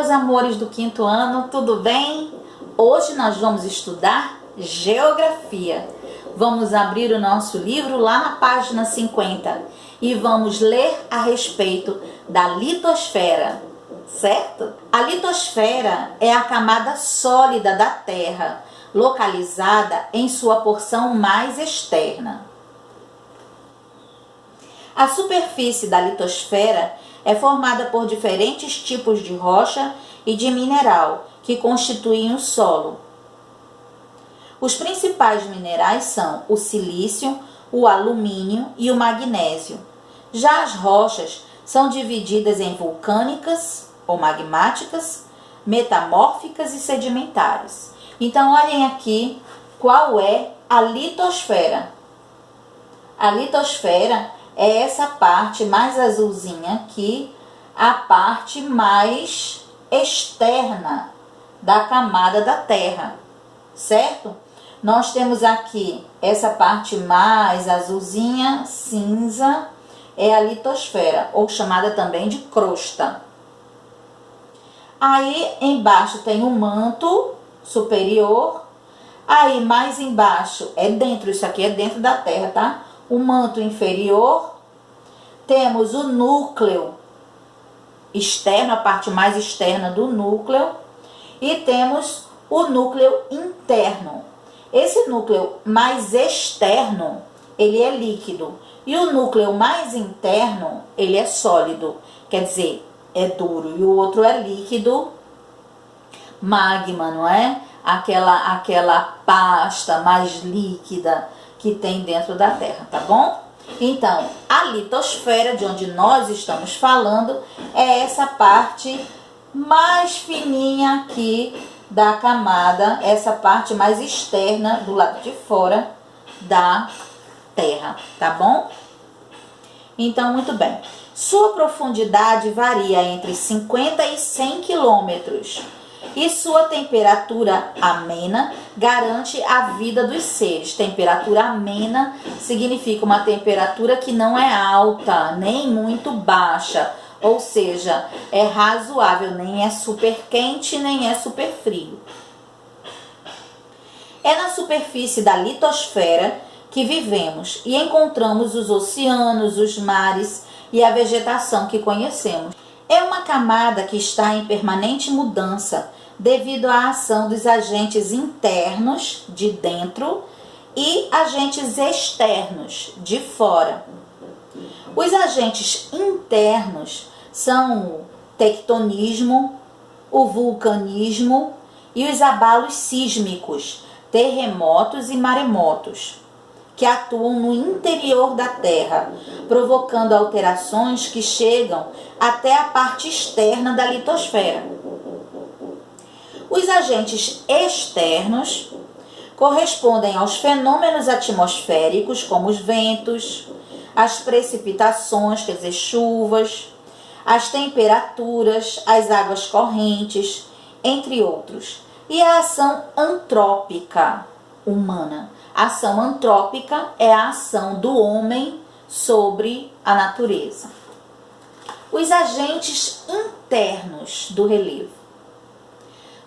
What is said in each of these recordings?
meus amores do quinto ano, tudo bem? Hoje nós vamos estudar geografia. Vamos abrir o nosso livro lá na página 50 e vamos ler a respeito da litosfera, certo? A litosfera é a camada sólida da Terra, localizada em sua porção mais externa. A superfície da litosfera é formada por diferentes tipos de rocha e de mineral que constituem o solo. Os principais minerais são o silício, o alumínio e o magnésio. Já as rochas são divididas em vulcânicas ou magmáticas, metamórficas e sedimentares. Então, olhem aqui qual é a litosfera. A litosfera é essa parte mais azulzinha aqui, a parte mais externa da camada da Terra, certo? Nós temos aqui essa parte mais azulzinha, cinza, é a litosfera, ou chamada também de crosta. Aí embaixo tem o manto superior, aí mais embaixo é dentro, isso aqui é dentro da Terra, tá? O manto inferior, temos o núcleo externo, a parte mais externa do núcleo, e temos o núcleo interno. Esse núcleo mais externo, ele é líquido, e o núcleo mais interno, ele é sólido, quer dizer, é duro, e o outro é líquido, magma, não é? Aquela pasta mais líquida que tem dentro da Terra, tá bom? Então, a litosfera, de onde nós estamos falando, é essa parte mais fininha aqui da camada, essa parte mais externa do lado de fora da Terra, tá bom? Então, muito bem. Sua profundidade varia entre 50 e 100 quilômetros. E sua temperatura amena garante a vida dos seres. Temperatura amena significa uma temperatura que não é alta, nem muito baixa. Ou seja, é razoável, nem é super quente, nem é super frio. É na superfície da litosfera que vivemos e encontramos os oceanos, os mares e a vegetação que conhecemos. É uma camada que está em permanente mudança devido à ação dos agentes internos, de dentro, e agentes externos, de fora. Os agentes internos são o tectonismo, o vulcanismo e os abalos sísmicos, terremotos e maremotos, que atuam no interior da Terra, provocando alterações que chegam até a parte externa da litosfera. Os agentes externos correspondem aos fenômenos atmosféricos, como os ventos, as precipitações, quer dizer, chuvas, as temperaturas, as águas correntes, entre outros. E a ação antrópica humana. A ação antrópica é a ação do homem sobre a natureza. Os agentes internos do relevo.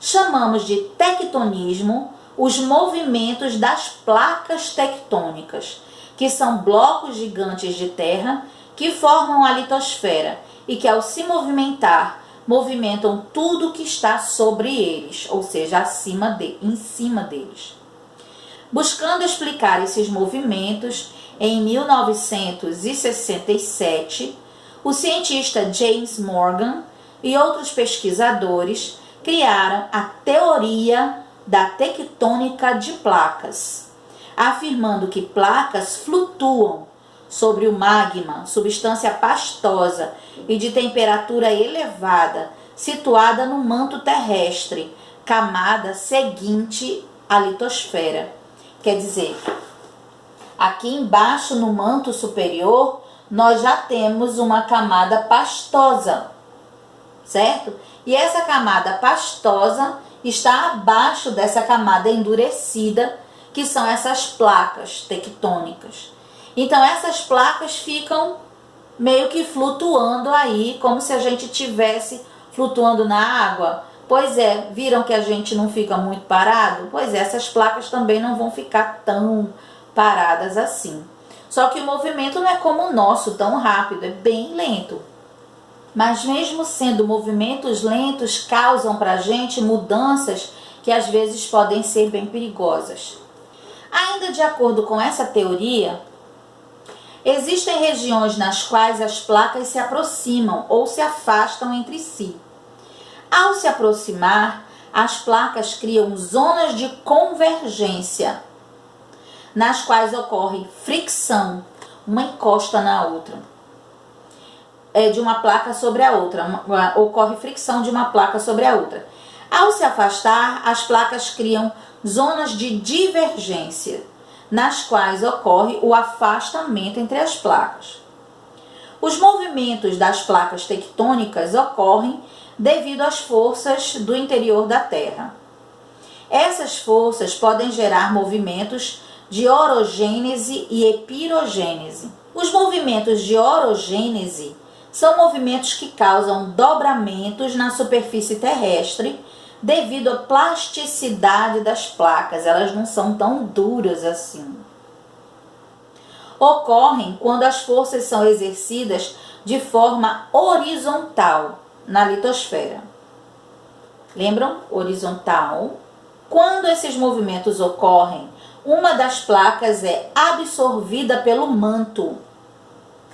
Chamamos de tectonismo os movimentos das placas tectônicas, que são blocos gigantes de terra que formam a litosfera e que, ao se movimentar, movimentam tudo que está sobre eles, ou seja, em cima deles. Buscando explicar esses movimentos, em 1967, o cientista James Morgan e outros pesquisadores criaram a teoria da tectônica de placas, afirmando que placas flutuam sobre o magma, substância pastosa e de temperatura elevada, situada no manto terrestre, camada seguinte à litosfera. Quer dizer, aqui embaixo no manto superior, nós já temos uma camada pastosa, certo? E essa camada pastosa está abaixo dessa camada endurecida, que são essas placas tectônicas. Então, essas placas ficam meio que flutuando aí, como se a gente estivesse flutuando na água? Pois é, viram que a gente não fica muito parado? Pois é, essas placas também não vão ficar tão paradas assim. Só que o movimento não é como o nosso, tão rápido, é bem lento. Mas mesmo sendo movimentos lentos, causam para a gente mudanças que às vezes podem ser bem perigosas. Ainda de acordo com essa teoria, existem regiões nas quais as placas se aproximam ou se afastam entre si. Ao se aproximar, as placas criam zonas de convergência, nas quais ocorre fricção, uma encosta na outra. De uma placa sobre a outra, ocorre fricção de uma placa sobre a outra. Ao se afastar, as placas criam zonas de divergência, nas quais ocorre o afastamento entre as placas. Os movimentos das placas tectônicas ocorrem devido às forças do interior da Terra. Essas forças podem gerar movimentos de orogênese e epirogênese. Os movimentos de orogênese são movimentos que causam dobramentos na superfície terrestre devido à plasticidade das placas, elas não são tão duras assim. Ocorrem quando as forças são exercidas de forma horizontal na litosfera. Lembram? Horizontal. Quando esses movimentos ocorrem, uma das placas é absorvida pelo manto.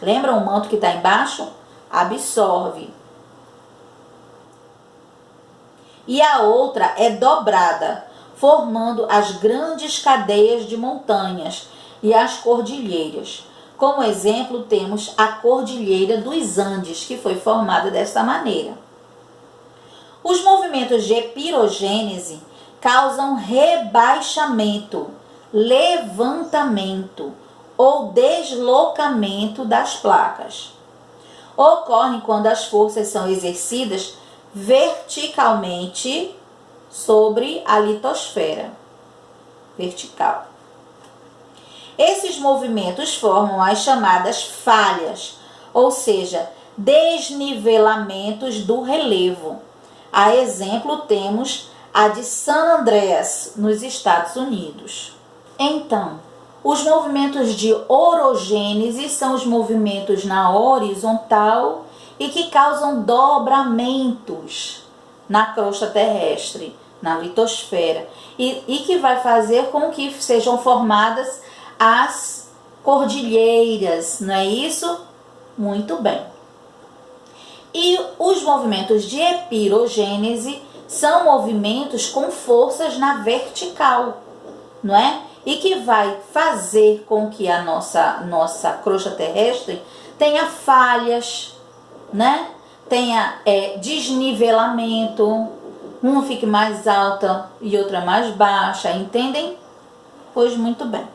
Lembram o manto que está embaixo? Absorve. E a outra é dobrada, formando as grandes cadeias de montanhas e as cordilheiras. Como exemplo, temos a Cordilheira dos Andes, que foi formada dessa maneira. Os movimentos de epirogênese causam rebaixamento, levantamento ou deslocamento das placas. Ocorrem quando as forças são exercidas verticalmente sobre a litosfera. Vertical. Esses movimentos formam as chamadas falhas, ou seja, desnivelamentos do relevo. A exemplo, temos a de San Andreas, nos Estados Unidos. Então, os movimentos de orogênese são os movimentos na horizontal e que causam dobramentos na crosta terrestre, na litosfera, e que vai fazer com que sejam formadas as cordilheiras, não é isso? Muito bem. E os movimentos de epirogênese são movimentos com forças na vertical, não é? E que vai fazer com que a nossa crosta terrestre tenha falhas, né? Tenha desnivelamento, uma fique mais alta e outra mais baixa, entendem? Pois muito bem.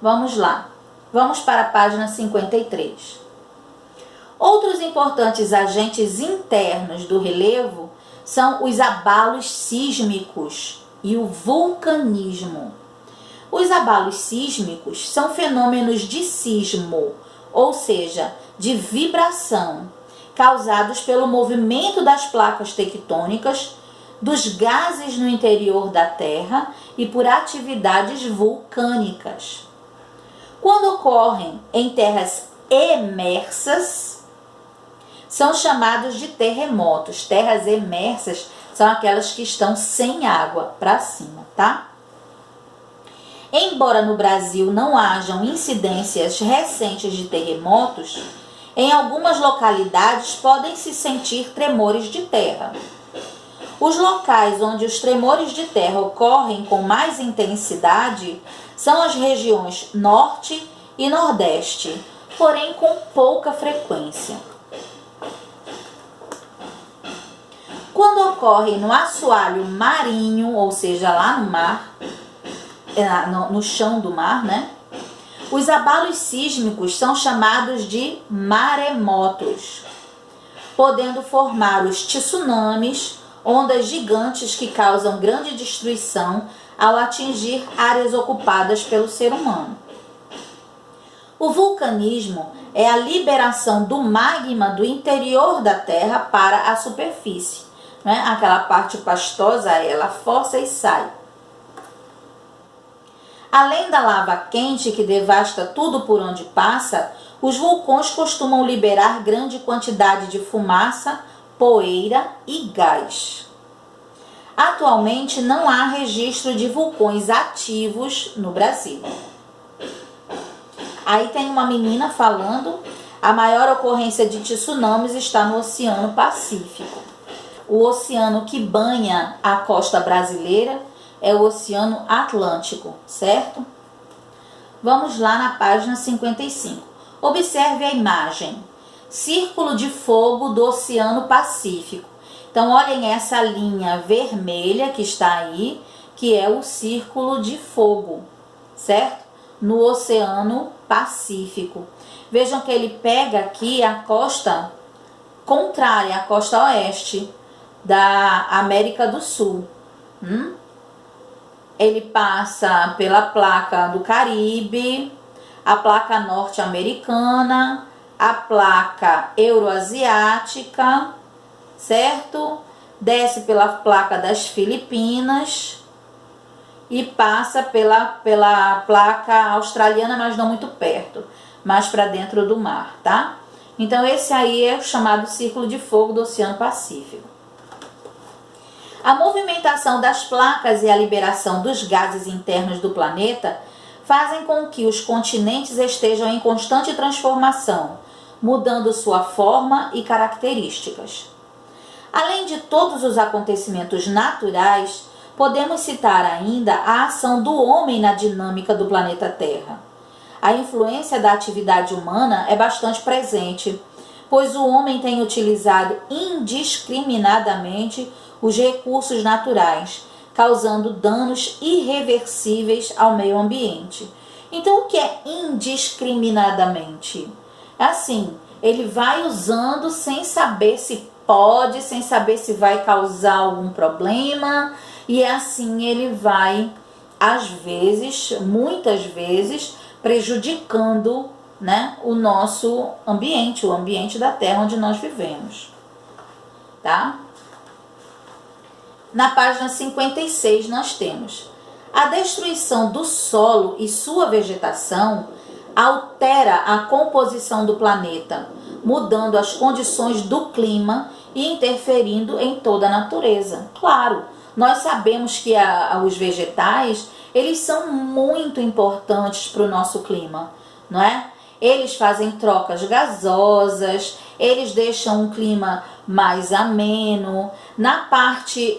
Vamos lá. Vamos para a página 53. Outros importantes agentes internos do relevo são os abalos sísmicos e o vulcanismo. Os abalos sísmicos são fenômenos de sismo, ou seja, de vibração, causados pelo movimento das placas tectônicas, dos gases no interior da Terra e por atividades vulcânicas. Quando ocorrem em terras emersas, são chamados de terremotos. Terras emersas são aquelas que estão sem água para cima, tá? Embora no Brasil não hajam incidências recentes de terremotos, em algumas localidades podem-se sentir tremores de terra. Os locais onde os tremores de terra ocorrem com mais intensidade são as regiões Norte e Nordeste, porém com pouca frequência. Quando ocorre no assoalho marinho, ou seja, lá no mar, no chão do mar, né? Os abalos sísmicos são chamados de maremotos, podendo formar os tsunamis, ondas gigantes que causam grande destruição ao atingir áreas ocupadas pelo ser humano. O vulcanismo é a liberação do magma do interior da Terra para a superfície, né? Aquela parte pastosa, ela força e sai. Além da lava quente que devasta tudo por onde passa, os vulcões costumam liberar grande quantidade de fumaça, poeira e gás. Atualmente não há registro de vulcões ativos no Brasil. Aí tem uma menina falando, a maior ocorrência de tsunamis está no Oceano Pacífico. O oceano que banha a costa brasileira é o Oceano Atlântico, certo? Vamos lá na página 55. Observe a imagem. Círculo de fogo do Oceano Pacífico. Então, olhem essa linha vermelha que está aí, que é o círculo de fogo, certo? No Oceano Pacífico. Vejam que ele pega aqui a costa contrária, a costa oeste da América do Sul. Ele passa pela placa do Caribe, a placa norte-americana, a placa euroasiática, certo? Desce pela placa das Filipinas e passa pela placa australiana, mas não muito perto, mais para dentro do mar, tá? Então esse aí é o chamado Círculo de Fogo do Oceano Pacífico. A movimentação das placas e a liberação dos gases internos do planeta fazem com que os continentes estejam em constante transformação, mudando sua forma e características. Além de todos os acontecimentos naturais, podemos citar ainda a ação do homem na dinâmica do planeta Terra. A influência da atividade humana é bastante presente, pois o homem tem utilizado indiscriminadamente os recursos naturais, causando danos irreversíveis ao meio ambiente. Então, o que é indiscriminadamente? Assim, ele vai usando sem saber se pode, sem saber se vai causar algum problema, e assim ele vai, às vezes, muitas vezes, prejudicando, né, o nosso ambiente, o ambiente da Terra onde nós vivemos. Tá? Na página 56 nós temos: a destruição do solo e sua vegetação altera a composição do planeta, mudando as condições do clima e interferindo em toda a natureza. Claro, nós sabemos que os vegetais, eles são muito importantes para o nosso clima, não é? Eles fazem trocas gasosas, eles deixam um clima mais ameno. Na parte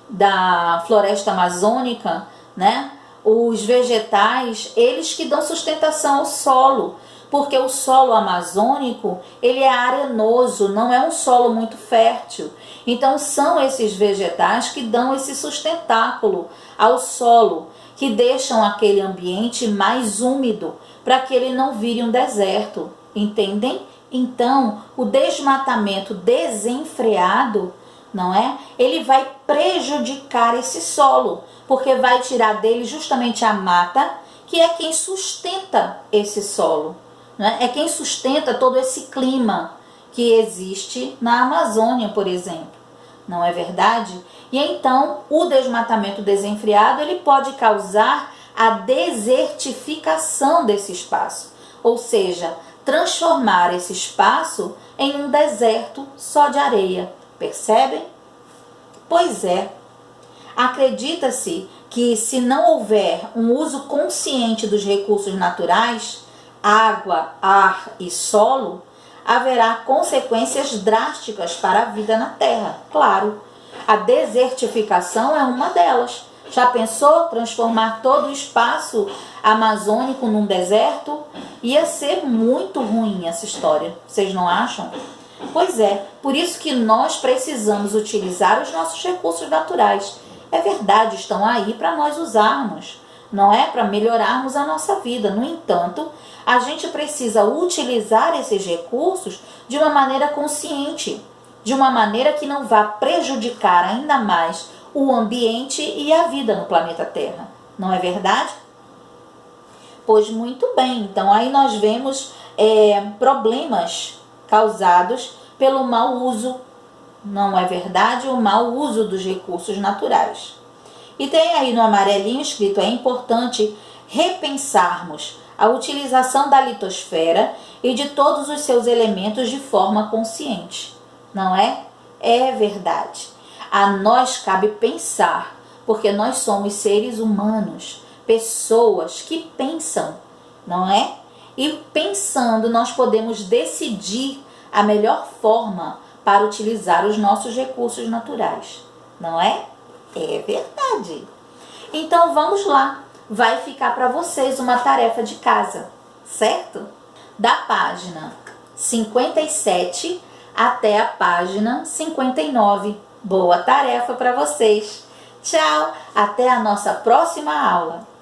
da floresta amazônica, né, os vegetais, eles que dão sustentação ao solo, porque o solo amazônico, ele é arenoso, não é um solo muito fértil. Então são esses vegetais que dão esse sustentáculo ao solo, que deixam aquele ambiente mais úmido, para que ele não vire um deserto, entendem? Então, o desmatamento desenfreado, não é? Ele vai prejudicar esse solo, porque vai tirar dele justamente a mata, que é quem sustenta esse solo, né? É quem sustenta todo esse clima que existe na Amazônia, por exemplo. Não é verdade? E então, o desmatamento desenfreado, ele pode causar a desertificação desse espaço, ou seja, transformar esse espaço em um deserto só de areia. Percebem? Pois é. Acredita-se que se não houver um uso consciente dos recursos naturais, água, ar e solo, haverá consequências drásticas para a vida na Terra. Claro, a desertificação é uma delas. Já pensou transformar todo o espaço amazônico num deserto? Ia ser muito ruim essa história, vocês não acham? Pois é, por isso que nós precisamos utilizar os nossos recursos naturais. É verdade, estão aí para nós usarmos, não é? Para melhorarmos a nossa vida. No entanto, a gente precisa utilizar esses recursos de uma maneira consciente, de uma maneira que não vá prejudicar ainda mais o ambiente e a vida no planeta Terra. Não é verdade? Pois muito bem, então aí nós vemos problemas causados pelo mau uso, não é verdade? O mau uso dos recursos naturais. E tem aí no amarelinho escrito: é importante repensarmos a utilização da litosfera e de todos os seus elementos de forma consciente. Não é? É verdade. A nós cabe pensar, porque nós somos seres humanos, pessoas que pensam, não é? E pensando, nós podemos decidir a melhor forma para utilizar os nossos recursos naturais, não é? É verdade. Então vamos lá, vai ficar para vocês uma tarefa de casa, certo? Da página 57 até a página 59. Boa tarefa para vocês. Tchau, até a nossa próxima aula.